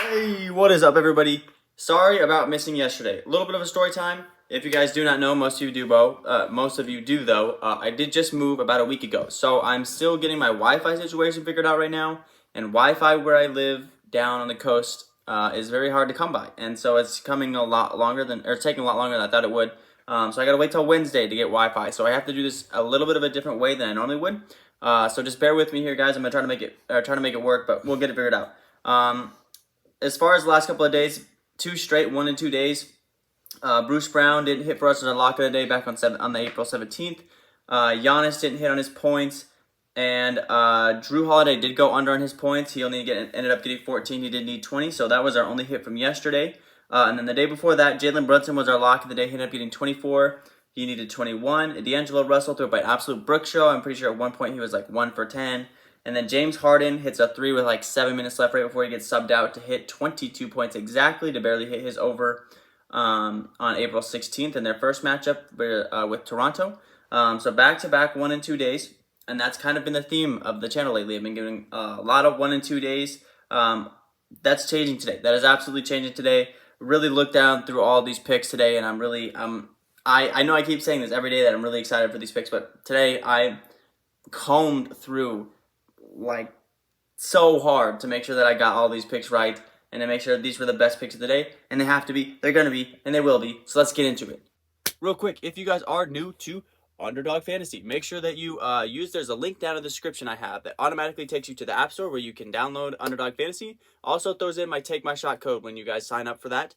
Hey, what is up, everybody? Sorry about missing yesterday. A little bit of a story time. If you guys do not know, most of you do, though. I did just move about a week ago, so I'm still getting my Wi-Fi situation figured out right now. And Wi-Fi where I live down on the coast is very hard to come by, and so it's taking a lot longer than I thought it would. So I gotta wait till Wednesday to get Wi-Fi. So I have to do this a little bit of a different way than I normally would. So just bear with me here, guys. I'm gonna try to make it work, but we'll get it figured out. As far as the last couple of days, 2 straight 1 and 2 days. Bruce Brown didn't hit for us as our lock of the day back on the April 17th. Giannis didn't hit on his points, and Drew Holiday did go under on his points. He only ended up getting 14. He did need 20, so that was our only hit from yesterday. And then the day before that, Jalen Brunson was our lock of the day. He ended up getting 24. He needed 21. D'Angelo Russell threw up by an absolute brick show. I'm pretty sure at one point he was like 1 for 10. And then James Harden hits a 3 with like 7 minutes left right before he gets subbed out to hit 22 points exactly to barely hit his over on April 16th in their first matchup with Toronto. So back-to-back 1 and 2 days. And that's kind of been the theme of the channel lately. I've been giving a lot of 1 and 2 days. That's changing today. That is absolutely changing today. Really looked down through all these picks today, and I know I keep saying this every day that I'm really excited for these picks, but today I combed through like so hard to make sure that I got all these picks right and to make sure that these were the best picks of the day, and they have to be, they're going to be, and they will be. So let's get into it. Real quick, if you guys are new to Underdog Fantasy, make sure that you there's a link down in the description I have that automatically takes you to the App Store where you can download Underdog Fantasy. Also throws in my Take My Shot code when you guys sign up for that.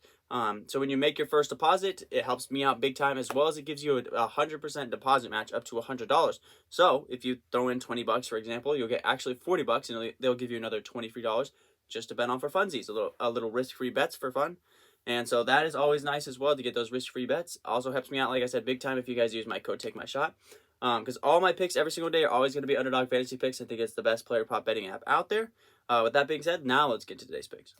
So when you make your first deposit, it helps me out big time, as well as it gives you a 100% deposit match up to $100. So if you throw in $20, for example, you'll get actually $40, and they'll give you another $20 free just to bet on for funsies, a little risk-free bets for fun. And so that is always nice as well to get those risk-free bets. Also helps me out, like I said, big time if you guys use my code TAKEMYSHOT. Because all my picks every single day are always going to be Underdog Fantasy picks. I think it's the best player prop betting app out there. With that being said, now let's get to today's picks.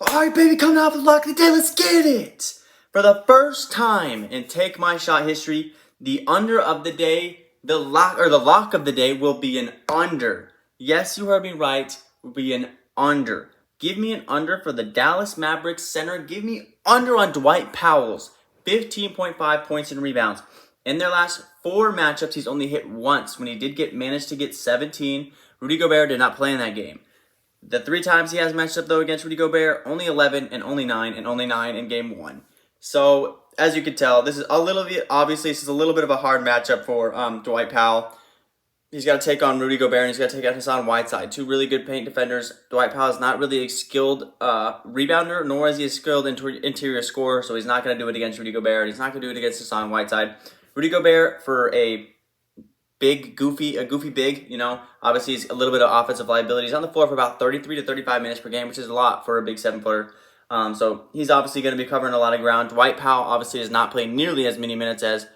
All right, baby, coming out for the lock of the day. Let's get it. For the first time in Take My Shot history, the under of the day, the lock of the day will be an under. Yes, you heard me right. Will be an under. Give me an under for the Dallas Mavericks center. Give me under on Dwight Powell's 15.5 points and rebounds. In their last 4 matchups, he's only hit once when he did manage to get 17. Rudy Gobert did not play in that game. The 3 times he has matched up, though, against Rudy Gobert, only 11 and only 9 and only 9 in game 1. So, as you can tell, this is a little bit of a hard matchup for Dwight Powell. He's got to take on Rudy Gobert, and he's got to take on Hassan Whiteside, 2 really good paint defenders. Dwight Powell is not really a skilled rebounder, nor is he a skilled interior scorer, so he's not going to do it against Rudy Gobert. He's not going to do it against Hassan Whiteside. Rudy Gobert, for a goofy big, obviously he's a little bit of offensive liability. He's on the floor for about 33 to 35 minutes per game, which is a lot for a big 7-footer. So he's obviously going to be covering a lot of ground. Dwight Powell obviously does not play nearly as many minutes as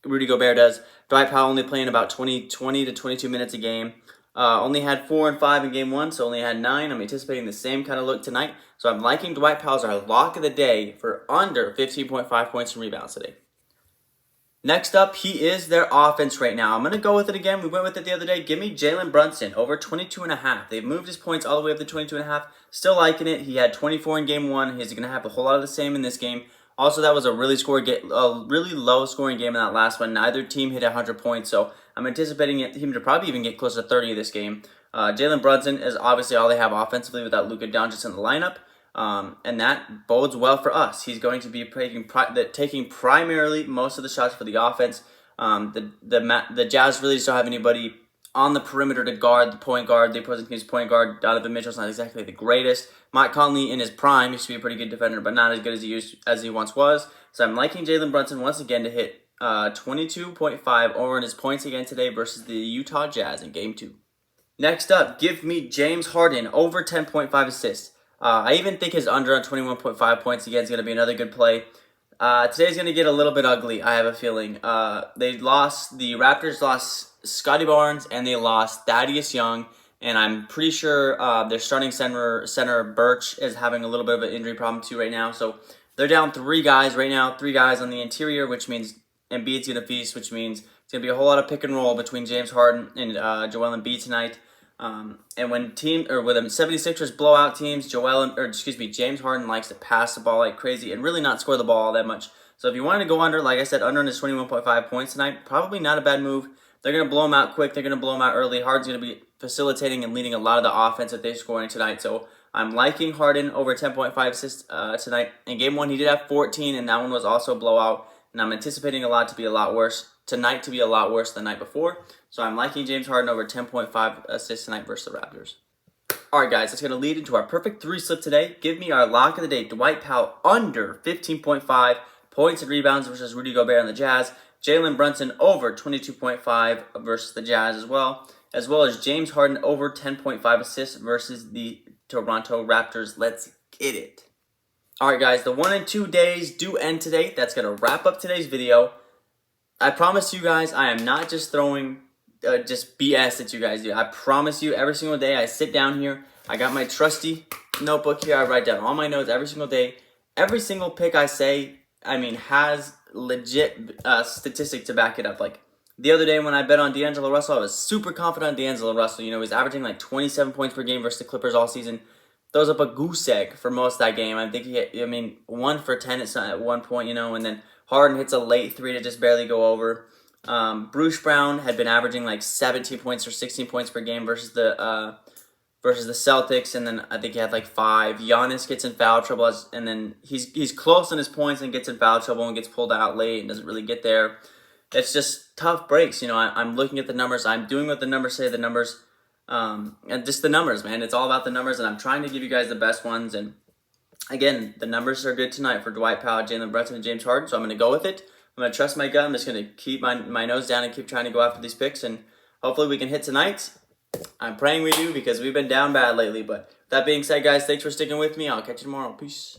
Rudy Gobert does. Dwight Powell only playing about 20 to 22 minutes a game. Only had 4 and 5 in game 1, so only had 9. I'm anticipating the same kind of look tonight. So I'm liking Dwight Powell as our lock of the day for under 15.5 points and rebounds today. Next up, he is their offense right now. I'm going to go with it again. We went with it the other day. Give me Jalen Brunson over 22.5. They've moved his points all the way up to 22.5. Still liking it. He had 24 in game 1. He's going to have a whole lot of the same in this game. Also, that was a really low scoring game in that last one. Neither team hit 100 points, so I'm anticipating him to probably even get close to 30 this game. Jalen Brunson is obviously all they have offensively without Luka Doncic in the lineup. And that bodes well for us. He's going to be taking primarily most of the shots for the offense. The Jazz really just don't have anybody on the perimeter to guard the point guard. The opposing team's point guard, Donovan Mitchell's not exactly the greatest. Mike Conley in his prime used to be a pretty good defender, but not as good as he once was. So I'm liking Jalen Brunson once again to hit 22.5 over in his points again today versus the Utah Jazz in Game 2. Next up, give me James Harden over 10.5 assists. I even think his under on 21.5 points again is going to be another good play. Today's going to get a little bit ugly, I have a feeling. The Raptors lost Scotty Barnes and they lost Thaddeus Young, and I'm pretty sure their starting center Birch is having a little bit of an injury problem too right now. So they're down 3 guys right now, 3 guys on the interior, which means Embiid's going to feast, which means it's going to be a whole lot of pick and roll between James Harden and Joel Embiid tonight. And when with them 76ers blow out teams, James Harden likes to pass the ball like crazy and really not score the ball all that much. So if you wanted to go under, like I said, under is 21.5 points tonight, probably not a bad move. They're going to blow them out quick. They're going to blow them out early. Harden's going to be facilitating and leading a lot of the offense that they're scoring tonight. So I'm liking Harden over 10.5 assists tonight. In game 1, he did have 14, and that one was also a blowout. And I'm anticipating tonight to be a lot worse than the night before. So I'm liking James Harden over 10.5 assists tonight versus the Raptors. All right, guys, that's going to lead into our perfect 3 slip today. Give me our lock of the day, Dwight Powell under 15.5 points and rebounds versus Rudy Gobert and the Jazz. Jalen Brunson over 22.5 versus the Jazz as well as James Harden over 10.5 assists versus the Toronto Raptors. Let's get it. All right, guys, the 1 and 2 days do end today. That's going to wrap up today's video. I promise you guys, I am not just throwing just BS that you guys do. I promise you, every single day I sit down here, I got my trusty notebook here. I write down all my notes every single day. Every single pick I say, has legit statistic to back it up. Like the other day when I bet on D'Angelo Russell, I was super confident on D'Angelo Russell. You know, he's averaging like 27 points per game versus the Clippers all season. Throws up a goose egg for most of that game. I think he 1 for 10 at one point, you know, and then Harden hits a late 3 to just barely go over. Bruce Brown had been averaging like 17 points or 16 points per game versus the Celtics, and then I think he had like 5. Giannis gets in foul trouble, and then he's close on his points and gets in foul trouble and gets pulled out late and doesn't really get there. It's just tough breaks. You know, I'm looking at the numbers. I'm doing what the numbers say. The numbers, and just the numbers, man. It's all about the numbers, and I'm trying to give you guys the best ones. And again, the numbers are good tonight for Dwight Powell, Jalen Brunson, and James Harden, so I'm going to go with it. I'm going to trust my gut. I'm just going to keep my nose down and keep trying to go after these picks, and hopefully we can hit tonight. I'm praying we do because we've been down bad lately. But that being said, guys, thanks for sticking with me. I'll catch you tomorrow. Peace.